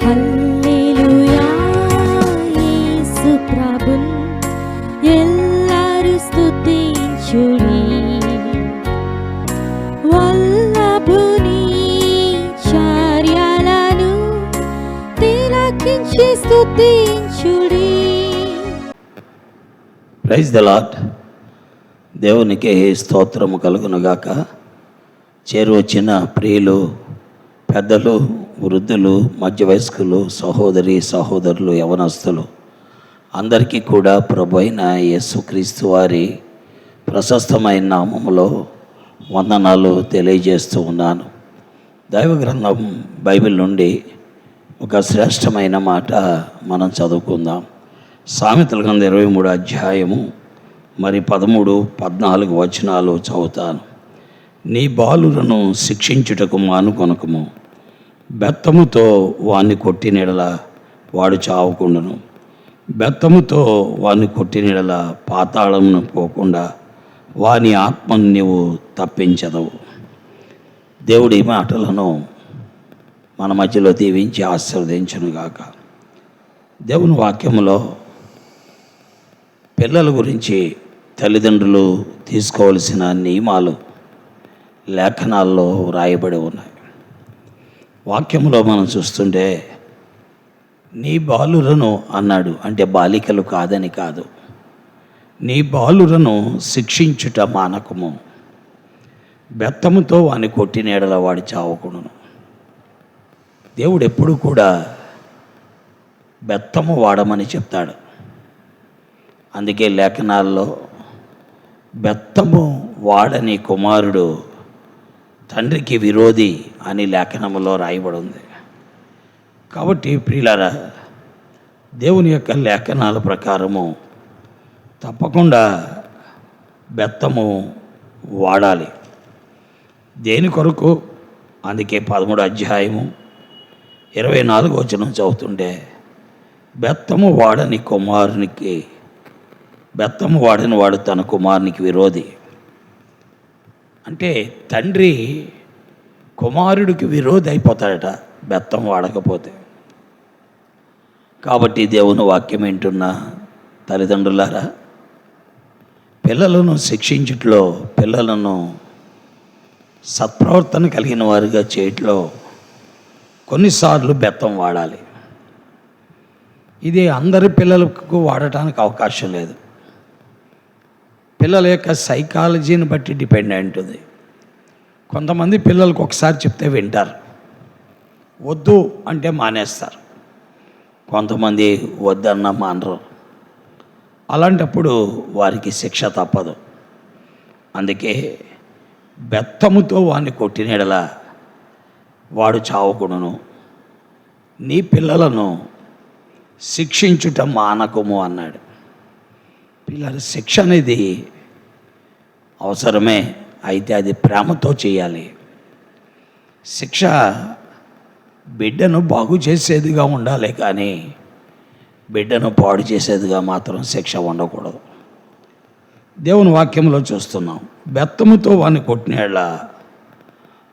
హల్లెలూయా యేసు ప్రభున్ ఎల్లరు స్తుతించుడి. వల్లభుని చర్యలను తిలకించి స్తుతించుడి. Praise the Lord. దేవునికి స్తోత్రము కలుగునుగాక. చేరువచ్చిన ప్రియులు, పెద్దలు, వృద్ధులు, మధ్య వయస్కులు, సహోదరి సహోదరులు, యవనస్తులు అందరికీ కూడా ప్రభు అయిన యేసుక్రీస్తు వారి ప్రశస్తమైన నామములో వందనాలు తెలియజేస్తూ ఉన్నాను. దైవ గ్రంథం బైబిల్ నుండి ఒక శ్రేష్టమైన మాట మనం చదువుకుందాం. సామెతల గ్రంథం 23 అధ్యాయము 13, 14 వచనాలు చదువుతాను. నీ బాలులను శిక్షించుటకు మానుకొనకము, బెత్తముతో వాణ్ణి కొట్టినెడల వాడు చావకుండును. బెత్తముతో వాణ్ణి కొట్టినెడల పాతాళమును పోకుండా వాని ఆత్మను నీవు తప్పించదవు. దేవుడి మాటలను మన మధ్యలో దీవించి ఆశీర్వదించునుగాక. దేవుని వాక్యములో పిల్లల గురించి తల్లిదండ్రులు తీసుకోవలసిన నియమాలు లేఖనాల్లో వ్రాయబడి ఉన్నాయి. వాక్యంలో మనం చూస్తుంటే నీ బాలులను అన్నాడు, అంటే బాలికలు కాదని కాదు. నీ బాలులను శిక్షించుట మానకము, బెత్తముతో వాని కొట్టినేడల వాడి చావకుడును. దేవుడు ఎప్పుడు కూడా బెత్తము వాడమని చెప్తాడు. అందుకే లేఖనాల్లో బెత్తము వాడని కుమారుడు తండ్రికి విరోధి అని లేఖనములో రాయబడి ఉంది. కాబట్టి ప్రియులారా, దేవుని యొక్క లేఖనాల ప్రకారము తప్పకుండా బెత్తము వాడాలి. దేని కొరకు? అందుకే 13 అధ్యాయము 24 వచనం చదువుతుంటే బెత్తము వాడని కుమారునికి, బెత్తము వాడని వాడు తన కుమారునికి విరోధి. అంటే తండ్రి కుమారుడికి విరోధి అయిపోతాడట బెత్తం వాడకపోతే. కాబట్టి దేవుని వాక్యం వింటున్న తల్లిదండ్రులారా, పిల్లలను శిక్షించుట్లో, పిల్లలను సత్ప్రవర్తన కలిగిన వారిగా చేయట్లో కొన్నిసార్లు బెత్తం వాడాలి. ఇది అందరి పిల్లలకు వాడటానికి అవకాశం లేదు. పిల్లల యొక్క సైకాలజీని బట్టి డిపెండ్ అయి ఉంటుంది. కొంతమంది పిల్లలకు ఒకసారి చెప్తే వింటారు, వద్దు అంటే మానేస్తారు. కొంతమంది వద్దన్నా మానరు. అలాంటప్పుడు వారికి శిక్ష తప్పదు. అందుకే బెత్తముతో వాడిని కొట్టినెడల వాడు చావకుడును. నీ పిల్లలను శిక్షించుట మానకము అన్నాడు. పిల్లల శిక్ష అనేది అవసరమే, అయితే అది ప్రేమతో చేయాలి. శిక్ష బిడ్డను బాగు చేసేదిగా ఉండాలి, కానీ బిడ్డను పాడు చేసేదిగా మాత్రం శిక్ష ఉండకూడదు. దేవుని వాక్యంలో చూస్తున్నాం, బెత్తముతో వాని కొట్టినేళ్ళ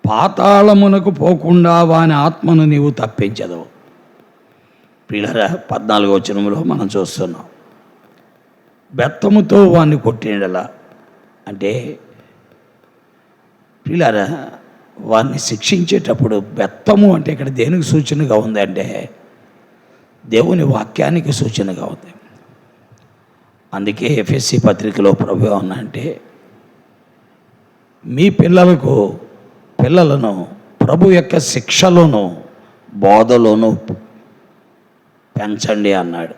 పాతాళమునకు పోకుండా వాని ఆత్మను నీవు తప్పించదవు. పిల్లరా 14 వచనంలో మనం చూస్తున్నాం, బెత్తముతో వాడిని కొట్టినలా అంటే పిల్లరా వారిని శిక్షించేటప్పుడు బెత్తము అంటే ఇక్కడ దేనికి సూచనగా ఉందంటే దేవుని వాక్యానికి సూచనగా ఉంది. అందుకే ఎఫెసీ పత్రికలో ప్రభు అంటే మీ పిల్లలను ప్రభు యొక్క శిక్షలోను బోధలోను పెంచండి అన్నాడు.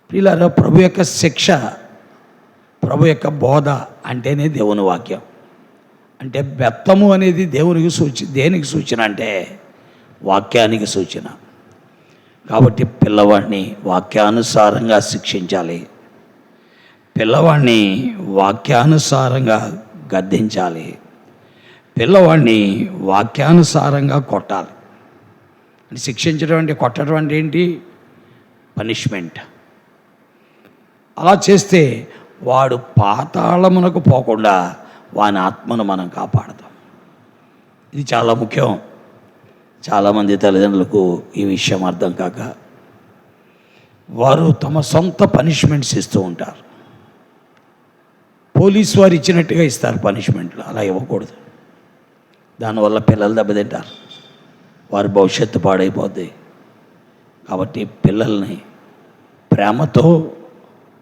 పిల్లరా ప్రభు యొక్క శిక్ష, ప్రభు యొక్క బోధ అంటేనే దేవుని వాక్యం. అంటే బెత్తము అనేది దేవునికి దేనికి సూచన అంటే వాక్యానికి సూచన. కాబట్టి పిల్లవాడిని వాక్యానుసారంగా శిక్షించాలి, పిల్లవాడిని వాక్యానుసారంగా గద్దించాలి, పిల్లవాడిని వాక్యానుసారంగా కొట్టాలి. శిక్షించడం అంటే, కొట్టడం అంటే ఏంటి? పనిష్మెంట్. అలా చేస్తే వాడు పాతాళమునకు పోకుండా వాని ఆత్మను మనం కాపాడతాం. ఇది చాలా ముఖ్యం. చాలామంది తల్లిదండ్రులకు ఈ విషయం అర్థం కాక వారు తమ సొంత పనిష్మెంట్స్ ఇస్తూ ఉంటారు. పోలీసు వారు ఇచ్చినట్టుగా ఇస్తారు పనిష్మెంట్లు. అలా ఇవ్వకూడదు. దానివల్ల పిల్లలు దెబ్బతింటారు, వారి భవిష్యత్తు పాడైపోద్ది. కాబట్టి పిల్లల్ని ప్రేమతో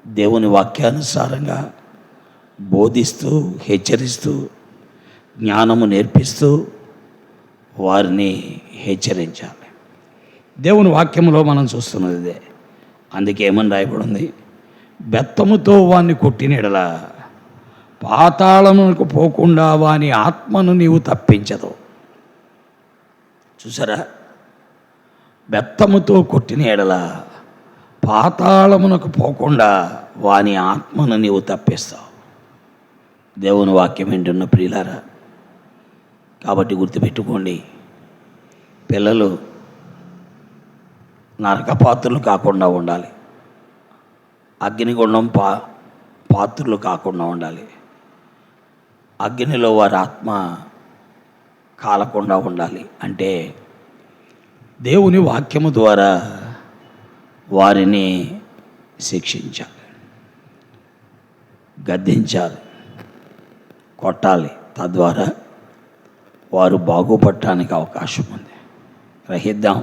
దేవుని వాక్యానుసారంగా బోధిస్తూ, హెచ్చరిస్తూ, జ్ఞానము నేర్పిస్తూ వారిని హెచ్చరించాలి. దేవుని వాక్యంలో మనం చూస్తున్నది ఇదే. అందుకే ఏమని రాయబడి ఉంది? బెత్తముతో వాణ్ణి కొట్టిన ఎడల పాతాళమునకు పోకుండా వాని ఆత్మను నీవు తప్పించదు. చూసారా? బెత్తముతో కొట్టిన ఎడల పాతాళమునకు పోకుండా వాని ఆత్మను నీవు తప్పిస్తావు. దేవుని వాక్యం వింటున్న ప్రియులారా, కాబట్టి గుర్తుపెట్టుకోండి, పిల్లలు నరకపాత్రులు కాకుండా ఉండాలి, అగ్నిగుండం పాత్రులు కాకుండా ఉండాలి, అగ్నిలో వారి ఆత్మ కాలకుండా ఉండాలి. అంటే దేవుని వాక్యము ద్వారా వారిని శిక్షించాలి, గద్దించాలి, కొట్టాలి. తద్వారా వారు బాగుపడటానికి అవకాశం ఉంది. గ్రహిద్దాం.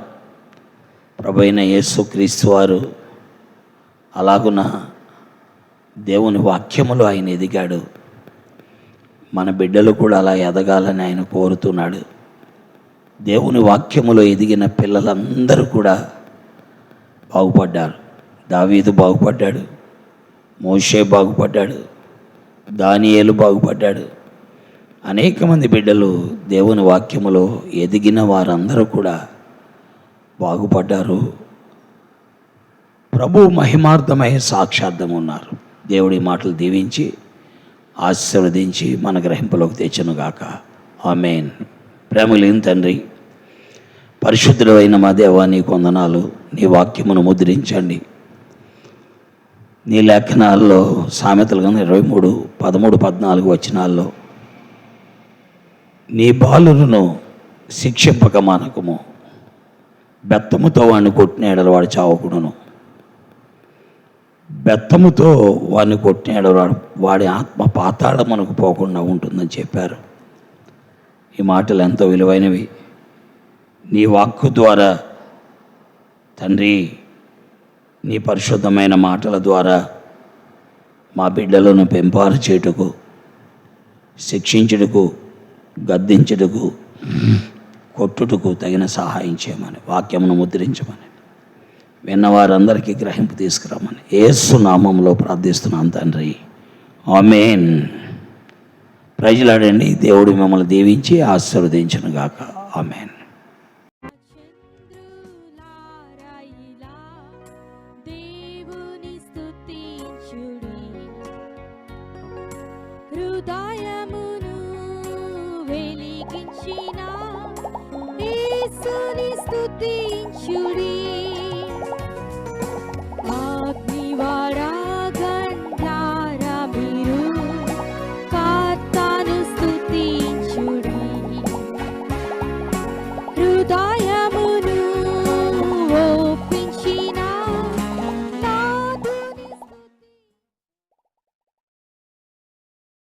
ప్రభు అయిన యేసుక్రీస్తు వారు అలాగున దేవుని వాక్యములో ఆయన ఎదిగాడు. మన బిడ్డలు కూడా అలా ఎదగాలని ఆయన కోరుతున్నాడు. దేవుని వాక్యములో ఎదిగిన పిల్లలందరూ కూడా బాగుపడ్డారు. దావీదు బాగుపడ్డాడు, మోషే బాగుపడ్డాడు, దానియేలు బాగుపడ్డాడు. అనేక మంది బిడ్డలు దేవుని వాక్యములో ఎదిగిన వారందరూ కూడా బాగుపడ్డారు. ప్రభు మహిమార్థమై సాక్షార్థం ఉన్నారు. దేవుడి మాటలు దీవించి ఆశీర్వదించి మన గ్రహింపులోకి తెచ్చునుగాక. ఆమేన్. ప్రేమలేని తండ్రి, పరిశుద్ధుడు అయిన మా దేవా, నీ వందనాలు. నీ వాక్యమును ముద్రించండి. నీ లేఖనాల్లో సామెతలు 23, 13, 14 వచనాల్లో నీ బాలులను శిక్షింపక మానకము, బెత్తముతో వాడిని కొట్టిన ఎడల వాడు చావకుడును, బెత్తముతో వాడిని కొట్టిన ఎడల వాడి ఆత్మ పాతాళమునకు పోకుండా ఉంటుందని చెప్పారు. ఈ మాటలు ఎంతో విలువైనవి. నీ వాక్కు ద్వారా తండ్రి, నీ పరిశుద్ధమైన మాటల ద్వారా మా బిడ్డలను పెంపారు చేయుటకు, శిక్షించుటకు, గద్దించుటకు, కొట్టుటకు తగిన సహాయం చేయమని, వాక్యమును ముద్రించమని, విన్నవారందరికీ గ్రహింపు తీసుకురామని యేసు నామములో ప్రార్థిస్తున్నాను తండ్రి. ఆమేన్. ప్రజలాడండి. దేవుడు మిమ్మల్ని దీవించి ఆశీర్వదించునుగాక. ఆమేన్. చంద్రులారాయిలా దేవుని స్తుతించుడి, హృదయమును వెలిగించిన యేసుని స్తుతించుడి.